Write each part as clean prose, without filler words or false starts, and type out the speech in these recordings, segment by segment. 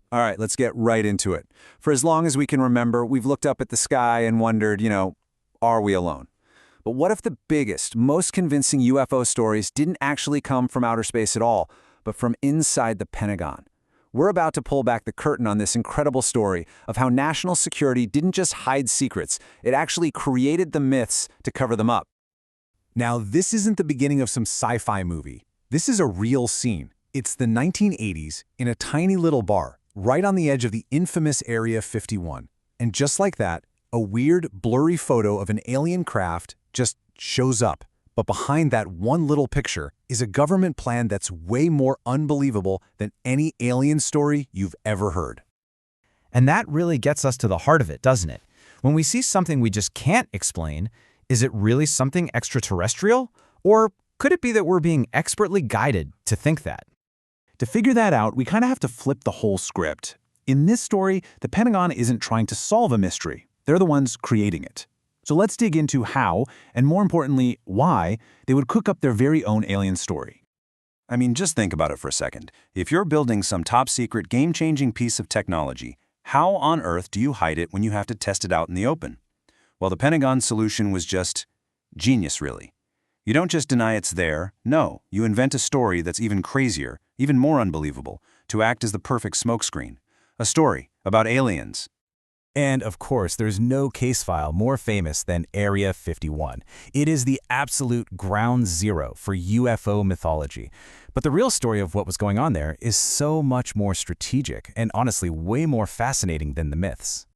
All right, let's get right into it. For as long as we can remember, we've looked up at the sky and wondered, are we alone? But what if the biggest, most convincing UFO stories didn't actually come from outer space at all, but from inside the Pentagon? We're about to pull back the curtain on this incredible story of how national security didn't just hide secrets, it actually created the myths to cover them up. Now, this isn't the beginning of some sci-fi movie. This is a real scene. It's the 1980s in a tiny little bar, right on the edge of the infamous Area 51. And just like that, a weird, blurry photo of an alien craft just shows up. But behind that one little picture is a government plan that's way more unbelievable than any alien story you've ever heard. And that really gets us to the heart of it, doesn't it? When we see something we just can't explain, is it really something extraterrestrial? Or could it be that we're being expertly guided to think that? To figure that out, we kind of have to flip the whole script. In this story, the Pentagon isn't trying to solve a mystery. They're the ones creating it. So let's dig into how, and more importantly, why, they would cook up their very own alien story. I mean, just think about it for a second. If you're building some top-secret, game-changing piece of technology, how on earth do you hide it when you have to test it out in the open? Well, the Pentagon's solution was just genius, really. You don't just deny it's there. No, you invent a story that's even crazier, even more unbelievable, to act as the perfect smokescreen. A story about aliens. And of course, there's no case file more famous than Area 51. It is the absolute ground zero for UFO mythology. But the real story of what was going on there is so much more strategic and honestly way more fascinating than the myths.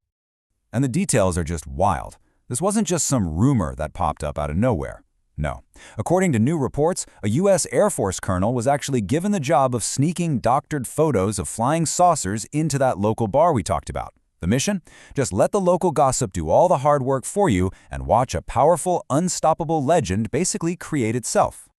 And the details are just wild. This wasn't just some rumor that popped up out of nowhere. No. According to new reports, a U.S. Air Force colonel was actually given the job of sneaking doctored photos of flying saucers into that local bar we talked about. The mission? Just let the local gossip do all the hard work for you and watch a powerful, unstoppable legend basically create itself.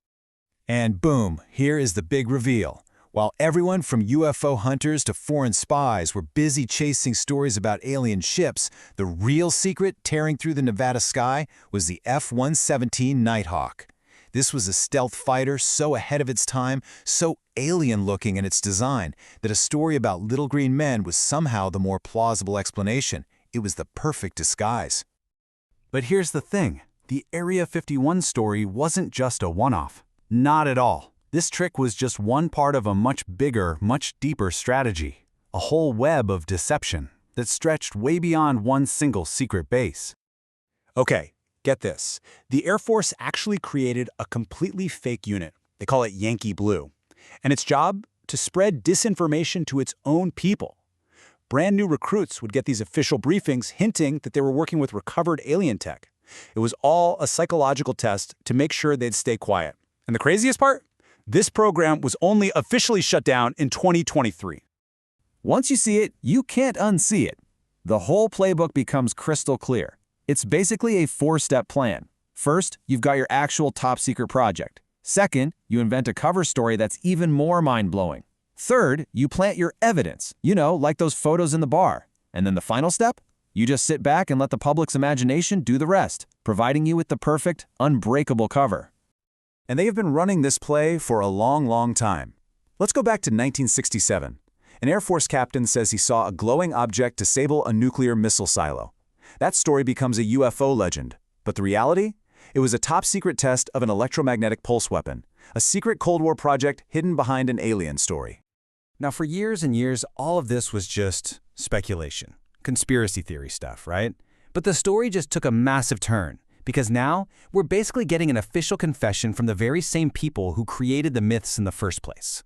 And boom, here is the big reveal. While everyone from UFO hunters to foreign spies were busy chasing stories about alien ships, the real secret tearing through the Nevada sky was the F-117 Nighthawk. This was a stealth fighter so ahead of its time, so alien-looking in its design, that a story about little green men was somehow the more plausible explanation. It was the perfect disguise. But here's the thing. The Area 51 story wasn't just a one-off. Not at all. This trick was just one part of a much bigger, much deeper strategy. A whole web of deception that stretched way beyond one single secret base. Okay. Get this. The Air Force actually created a completely fake unit. They call it Yankee Blue. And its job? To spread disinformation to its own people. Brand new recruits would get these official briefings hinting that they were working with recovered alien tech. It was all a psychological test to make sure they'd stay quiet. And the craziest part? This program was only officially shut down in 2023. Once you see it, you can't unsee it. The whole playbook becomes crystal clear. It's basically a four-step plan. First, you've got your actual top-secret project. Second, you invent a cover story that's even more mind-blowing. Third, you plant your evidence, like those photos in the bar. And then the final step? You just sit back and let the public's imagination do the rest, providing you with the perfect, unbreakable cover. And they have been running this play for a long, long time. Let's go back to 1967. An Air Force captain says he saw a glowing object disable a nuclear missile silo. That story becomes a UFO legend. But the reality? It was a top-secret test of an electromagnetic pulse weapon, a secret Cold War project hidden behind an alien story. Now, for years and years, all of this was just speculation, conspiracy theory stuff, right? But the story just took a massive turn, because now we're basically getting an official confession from the very same people who created the myths in the first place.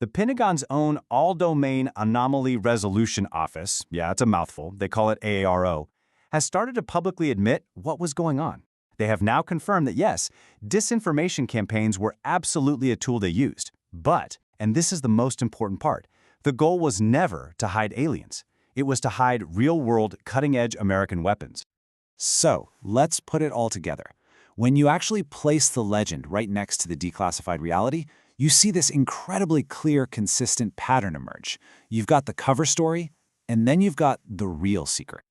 The Pentagon's own All-Domain Anomaly Resolution Office, yeah, it's a mouthful, they call it AARO, has started to publicly admit what was going on. They have now confirmed that yes, disinformation campaigns were absolutely a tool they used. But, and this is the most important part, the goal was never to hide aliens. It was to hide real-world, cutting-edge American weapons. So, let's put it all together. When you actually place the legend right next to the declassified reality, you see this incredibly clear, consistent pattern emerge. You've got the cover story, and then you've got the real secret.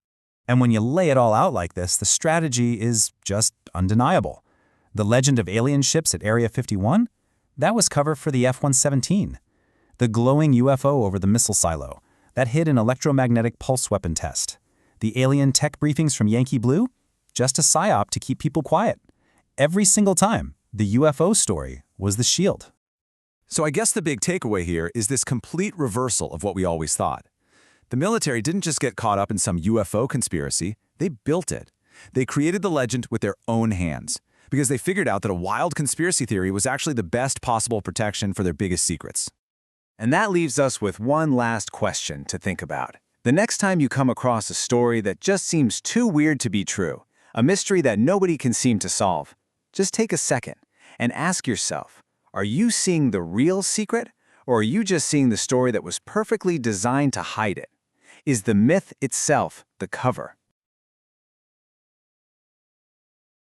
And when you lay it all out like this, the strategy is just undeniable. The legend of alien ships at Area 51? That was cover for the F-117. The glowing UFO over the missile silo. that hid an electromagnetic pulse weapon test. The alien tech briefings from Yankee Blue? Just a psyop to keep people quiet. Every single time, the UFO story was the shield. So I guess the big takeaway here is this complete reversal of what we always thought. The military didn't just get caught up in some UFO conspiracy, they built it. They created the legend with their own hands, because they figured out that a wild conspiracy theory was actually the best possible protection for their biggest secrets. And that leaves us with one last question to think about. The next time you come across a story that just seems too weird to be true, a mystery that nobody can seem to solve, just take a second and ask yourself, are you seeing the real secret, or are you just seeing the story that was perfectly designed to hide it? Is the myth itself the cover?